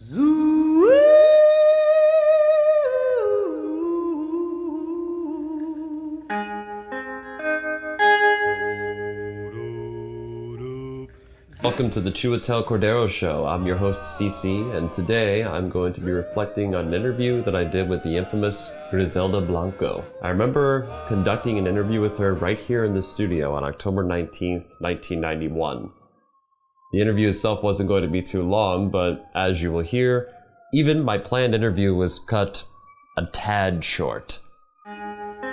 Welcome to the Chiwatel Cordero Show. I'm your host, CC, and today I'm going to be reflecting on an interview that I did with the infamous Griselda Blanco. I remember conducting an interview with her right here in the studio on October 19th, 1991. The interview itself wasn't going to be too long, but as you will hear, even my planned interview was cut a tad short. And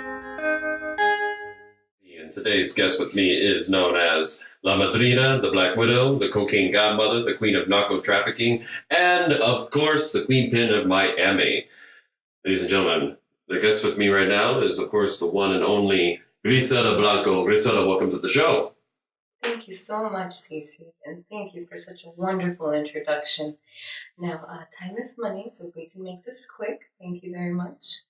today's guest with me is known as La Madrina, the Black Widow, the Cocaine Godmother, the Queen of Narco Trafficking, and, of course, the Queen Pin of Miami. Ladies and gentlemen, the guest with me right now is, of course, the one and only Griselda Blanco. Griselda, welcome to the show. Thank you so much, Cece, and thank you for such a wonderful introduction. Now, time is money, so if we can make this quick, thank you very much.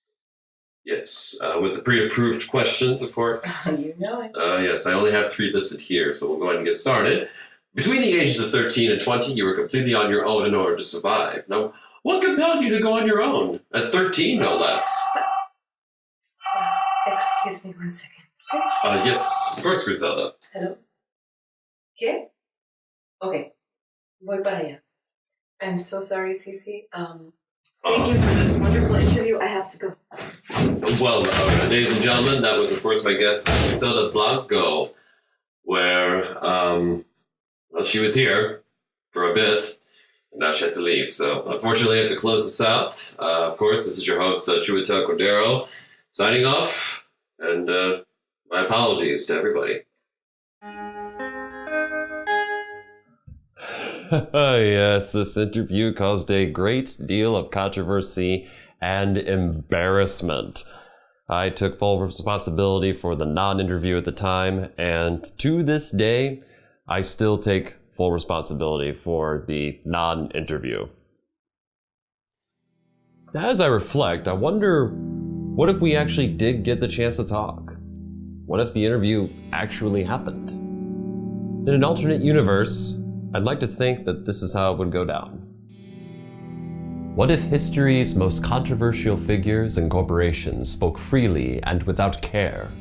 Yes, with the pre-approved questions, of course. You know it. Yes, I only have 3 listed here, so we'll go ahead and get started. Between the ages of 13 and 20, you were completely on your own in order to survive. Now, what compelled you to go on your own? At 13, no less. Excuse me 1 second. Yes, of course, Griselda. Hello? ¿Qué? Okay. Voy para allá. I'm so sorry, Cece. Thank you for this wonderful interview. I have to go. Well, ladies and gentlemen, that was, of course, my guest, Griselda Blanco, where, well, she was here for a bit, and now she had to leave. So, unfortunately, I have to close this out. Of course, this is your host, Chiwatel Cordero, signing off, and my apologies to everybody. Yes, this interview caused a great deal of controversy and embarrassment. I took full responsibility for the non-interview at the time, and to this day, I still take full responsibility for the non-interview. As I reflect, I wonder, what if we actually did get the chance to talk? What if the interview actually happened? In an alternate universe, I'd like to think that this is how it would go down. What if history's most controversial figures and corporations spoke freely and without care?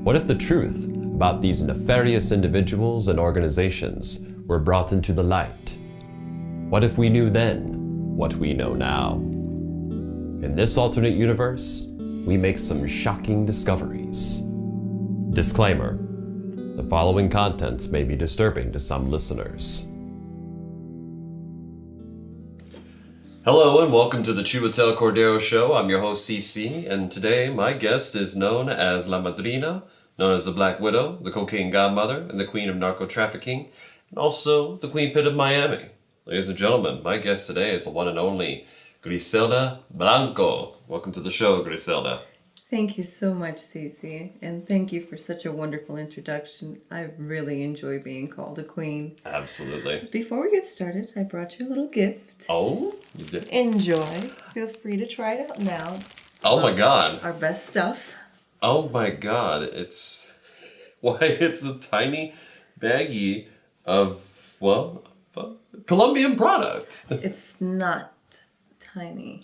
What if the truth about these nefarious individuals and organizations were brought into the light? What if we knew then what we know now? In this alternate universe, we make some shocking discoveries. Disclaimer: the following contents may be disturbing to some listeners. Hello and welcome to the Chiwatel Cordero Show. I'm your host CC, and today my guest is known as La Madrina, known as the Black Widow, the Cocaine Godmother, and the Queen of Narco Trafficking, and also the Queen Pin of Miami. Ladies and gentlemen, my guest today is the one and only Griselda Blanco. Welcome to the show, Griselda. Thank you so much, Cece, and thank you for such a wonderful introduction. I really enjoy being called a queen. Absolutely. Before we get started, I brought you a little gift. Oh, you did? Enjoy. Feel free to try it out now. It's my God. Our best stuff. Oh my God, it's a tiny baggie of, well, Colombian product. It's not tiny.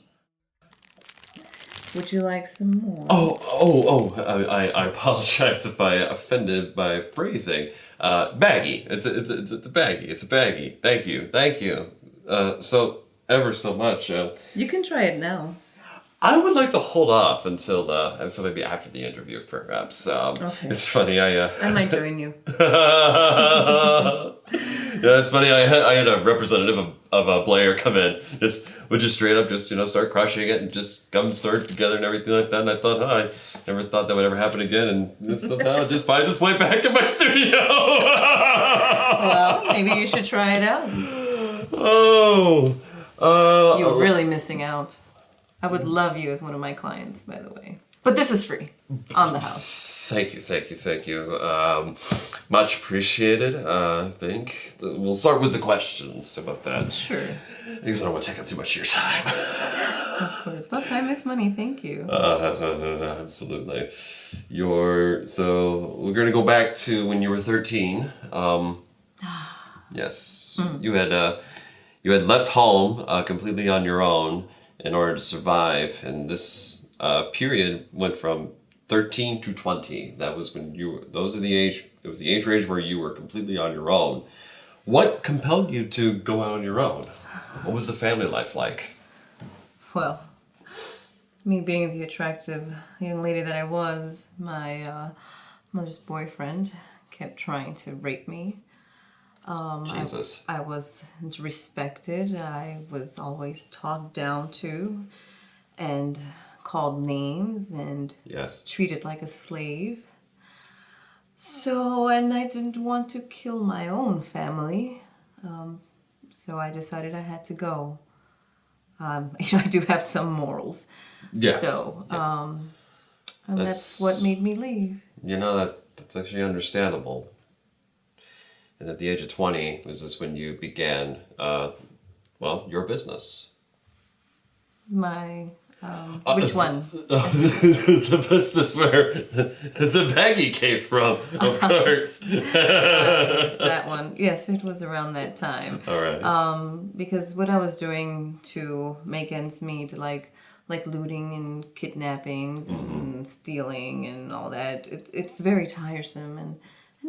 Would you like some more? I apologize if I offended by phrasing. Baggie. It's a baggie. It's a baggie. Thank you. So ever so much. You can try it now. I would like to hold off until maybe after the interview, perhaps. Okay. It's funny. I might join you. Yeah, it's funny. I had a representative of a player come in, would just straight up start crushing it and just come start together and everything like that. And I thought, I never thought that would ever happen again. And somehow it just finds its way back to my studio. Well, maybe you should try it out. You're really missing out. I would love you as one of my clients, by the way. But this is free, on the house. Thank you. Much appreciated. I think we'll start with the questions about that. Sure. Because I don't want to take up too much of your time. Of course. Well, time is money. Thank you. Absolutely. So we're going to go back to when you were 13. Yes. You had you had left home completely on your own in order to survive, and this period went from 13 to 20. That was when those are the age, it was the age range where you were completely on your own. What compelled you to go out on your own? What was the family life like? Well, me being the attractive young lady that I was, my mother's boyfriend kept trying to rape me. Jesus. I wasn't respected. I was always talked down to and called names and Yes. treated like a slave. So, and I didn't want to kill my own family. So I decided I had to go. I do have some morals. Yes. So, and that's what made me leave. You know, that's actually understandable. And at the age of 20, was this when you began, your business? My, which one? The business where the baggie came from, of course. It's that one. Yes, it was around that time. All right. Because what I was doing to make ends meet, like looting and kidnappings and stealing and all that, it's very tiresome. And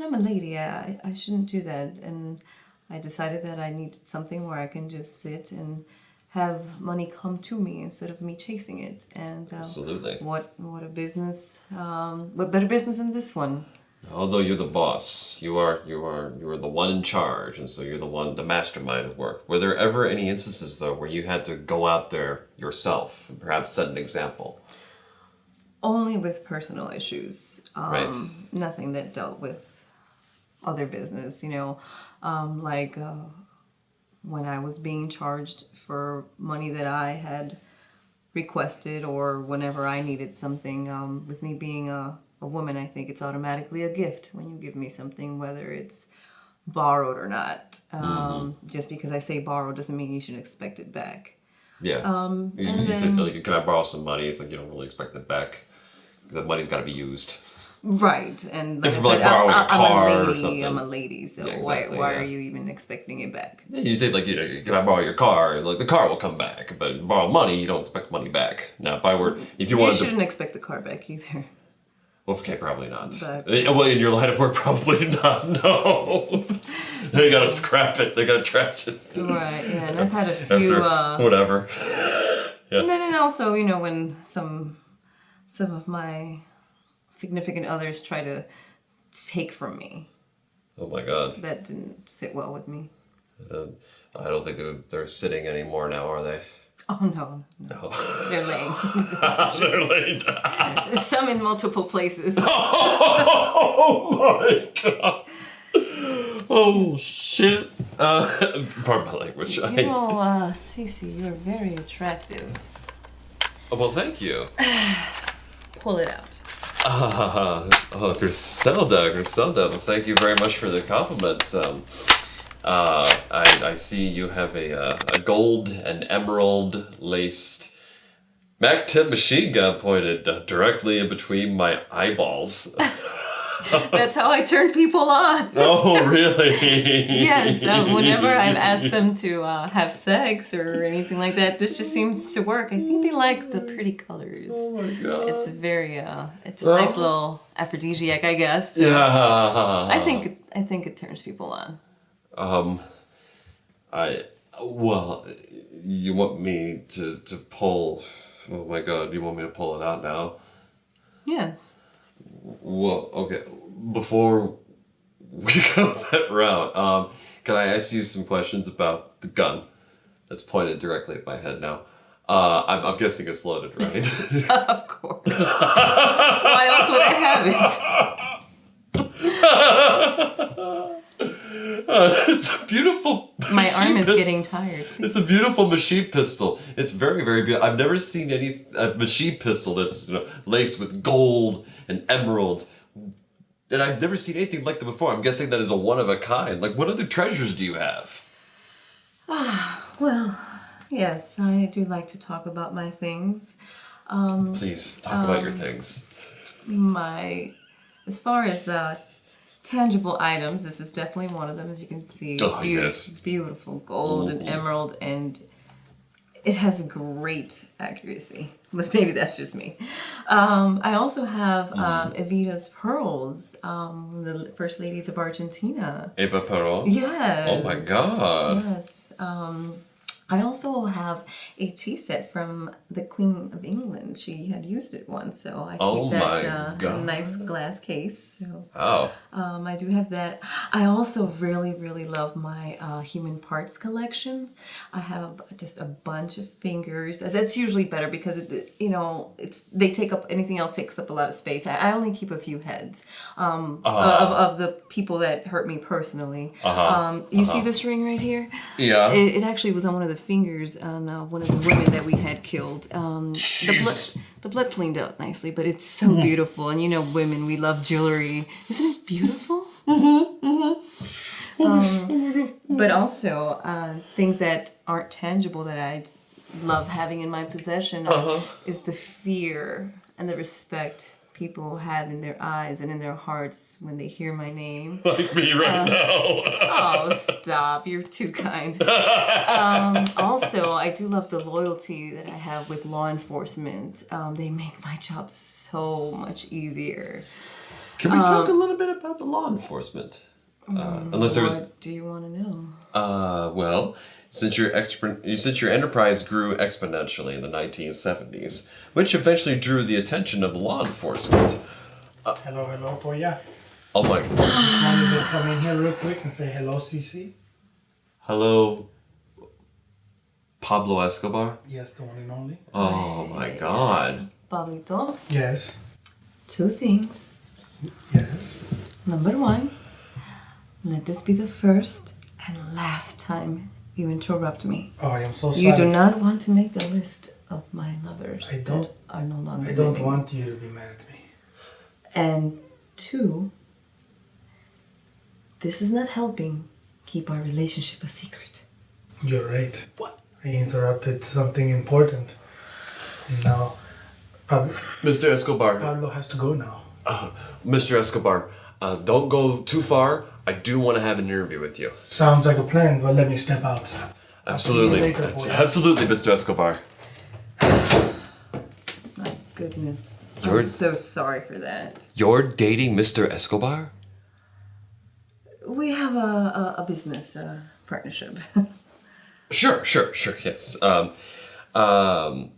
I'm a lady. I shouldn't do that. And I decided that I needed something where I can just sit and have money come to me instead of me chasing it. And Absolutely. What a business! What better business than this one? Although you're the boss, you are the one in charge, and so you're the mastermind of work. Were there ever any instances though where you had to go out there yourself and perhaps set an example? Only with personal issues. Right. Nothing that dealt with other business. When I was being charged for money that I had requested, or whenever I needed something. With me being a woman, I think it's automatically a gift when you give me something, whether it's borrowed or not. Just because I say borrowed doesn't mean you should expect it back. Yeah. You said, like, can I borrow some money? It's like you don't really expect it back because that money's got to be used. Right, and like If I like said, borrowing a car or something. I'm a lady, so Yeah, exactly, why yeah. are you even expecting it back? You say like, can I borrow your car? Like the car will come back, but borrow money, you don't expect money back. Now, if you wanted shouldn't expect the car back either. Well, okay, probably not. But- Well, in your line of work, probably not. No, they gotta scrap it. They gotta trash it. Right, yeah, and I've had a few. After whatever. And then also, when some of my significant others try to take from me, Oh my God. that didn't sit well with me. I don't think they're sitting anymore now, are they? Oh no, they're laying. They're late. Some in multiple places. Oh my God. Oh shit. Pardon my language. Cece, you're very attractive. Well, thank you. Pull it out. Griselda. Well, thank you very much for the compliments. I see you have a gold and emerald laced Mac 10 machine gun pointed directly in between my eyeballs. That's how I turn people on. Oh, really? Yes, whenever I've asked them to have sex or anything like that, this just seems to work. I think they like the pretty colors. Oh my God. It's it's a nice little aphrodisiac, I guess. Yeah. I think it turns people on. You want me to pull? Oh my God! You want me to pull it out now? Yes. Well, okay. Before we go that route, can I ask you some questions about the gun that's pointed directly at my head now? I'm guessing it's loaded, right? Of course. Why else would I have it? It's a beautiful. My arm is pistol. getting tired. It's a beautiful machine pistol. It's very, very beautiful. I've never seen a machine pistol that's laced with gold and emeralds. And I've never seen anything like that before. I'm guessing that is a one of a kind. Like, what other treasures do you have? Well, yes, I do like to talk about my things. Please talk about your things. As far as tangible items. This is definitely one of them, as you can see. Oh, yes. Beautiful gold and emerald, and it has great accuracy. But maybe that's just me. I also have Evita's pearls, the first ladies of Argentina. Eva Perón? Yes. Oh my god. Yes. I also have a tea set from the Queen of England. She had used it once, so I keep that in a nice glass case. So, I do have that. I also really, really love my human parts collection. I have just a bunch of fingers. That's usually better because they take up, anything else takes up a lot of space. I only keep a few heads of the people that hurt me personally. You see this ring right here? Yeah. It actually was on one of the fingers on one of the women that we had killed. The blood cleaned out nicely, but it's so beautiful. And women, we love jewelry. Isn't it beautiful? But also, things that aren't tangible that I love having in my possession is the fear and the respect people have in their eyes and in their hearts when they hear my name. Like me right now. Oh, stop. You're too kind. Also, I do love the loyalty that I have with law enforcement. They make my job so much easier. Can we talk a little bit about the law enforcement? What do you want to know? Well, since your enterprise grew exponentially in the 1970s, which eventually drew the attention of the law enforcement. Hello, Poya. Oh my. Just wanted to come in here real quick and say hello, CC. Hello, Pablo Escobar. Yes, the one and only. Oh my God. Pablito, Yes. 2 things. Yes. Number 1, let this be the first and last time you interrupt me. Oh, I am so sorry. You do not want to make the list of my lovers I don't- that are no longer I don't living. want you to be mad at me. And 2, this is not helping keep our relationship a secret. You're right. What? I interrupted something important. And now, Mr. Escobar. Pablo has to go now. Mr. Escobar, don't go too far. I do want to have an interview with you. Sounds like a plan, but let me step out. Absolutely. See you later, Poya. Absolutely, Mr. Escobar. My goodness. You're- I'm so sorry for that. You're dating Mr. Escobar? We have a business partnership. Sure, yes. I'm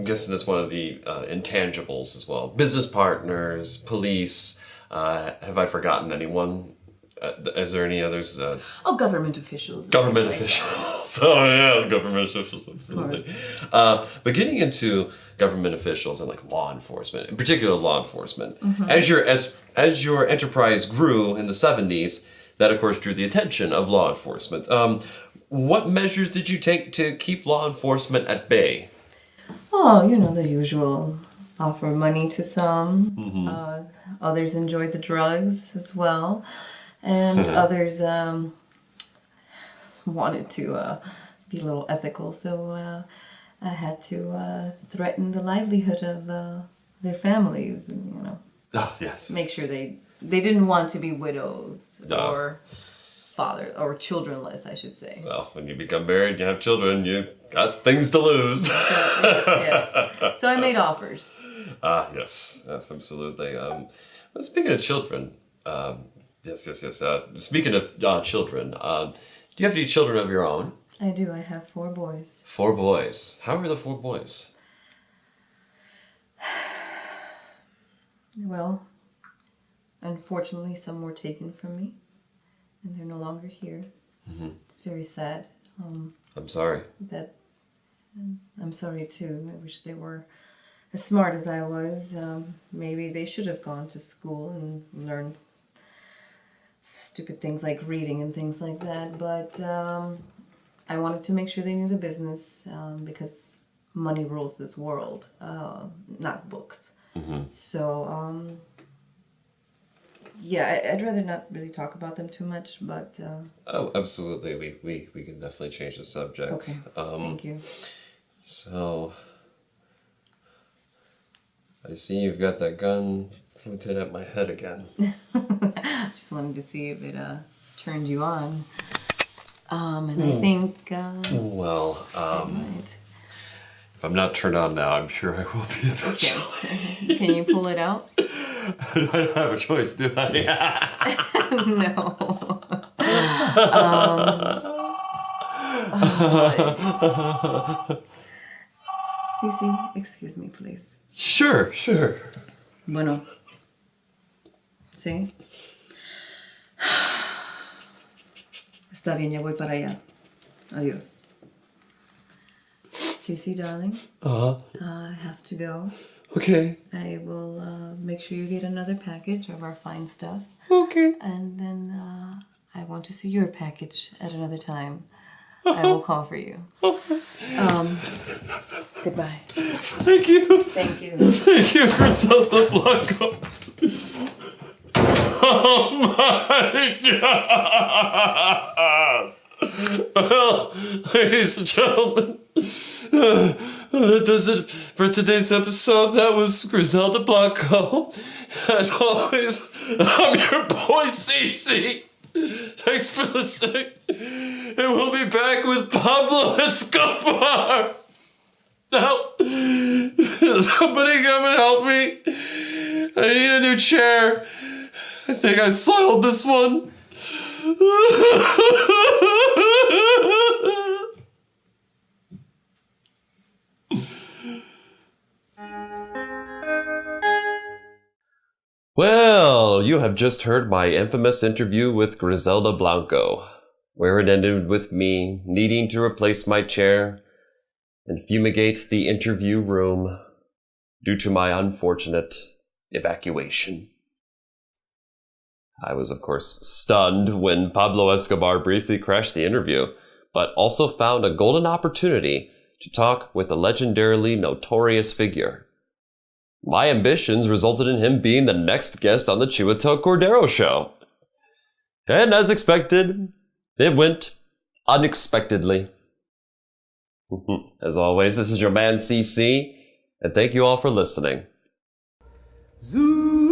guessing that's one of the intangibles as well. Business partners, police. Have I forgotten anyone? Is there any others? Government officials. and Government things like officials. Oh yeah, government officials, absolutely. But getting into government officials and like law enforcement, in particular law enforcement, as your enterprise grew in the 70s, that of course drew the attention of law enforcement. What measures did you take to keep law enforcement at bay? Oh, the usual. Offer money to some. Others enjoy the drugs as well. And others wanted to be a little ethical. So I had to threaten the livelihood of their families. And, Oh, yes. make sure they didn't want to be widows or father or childrenless, I should say. Well, when you become married, you have children, you got things to lose. Yes. So I made offers. Yes, absolutely. Well, speaking of children, yes. Speaking of children, do you have any children of your own? I do. I have 4 boys. 4 boys. How are the 4 boys? Well, unfortunately, some were taken from me, and they're no longer here. It's very sad. I'm sorry. I'm sorry too. I wish they were as smart as I was. Maybe they should have gone to school and learned stupid things like reading and things like that. But I wanted to make sure they knew the business because money rules this world, not books. So, yeah, I'd rather not really talk about them too much, but... Oh, absolutely. We can definitely change the subject. Okay, thank you. So, I see you've got that gun What's it at my head again? Just wanted to see if it turned you on. And I think Well, right. if I'm not turned on now, I'm sure I will be eventually. Yes. Can you pull it out? I don't have a choice, do I? No. Cece, excuse me, please. Sure. Bueno. ¿Sí? Está bien, ya voy para allá. Adiós. Cece, darling, I have to go. Okay. I will make sure you get another package of our fine stuff. Okay. And then I want to see your package at another time. I will call for you. Goodbye. Thank you. Thank you. Thank you, Griselda Blanco. Oh my God. Well, ladies and gentlemen, that does it for today's episode. That was Griselda Blanco. As always, I'm your boy Cece. Thanks for listening. And we'll be back with Pablo Escobar. Now, somebody come and help me. I need a new chair. I think I soiled this one. Well, you have just heard my infamous interview with Griselda Blanco, where it ended with me needing to replace my chair and fumigate the interview room due to my unfortunate evacuation. I was, of course, stunned when Pablo Escobar briefly crashed the interview, but also found a golden opportunity to talk with a legendarily notorious figure. My ambitions resulted in him being the next guest on the Chiwatel Cordero show. And as expected, it went unexpectedly. As always, this is your man CC, and thank you all for listening. Zoo.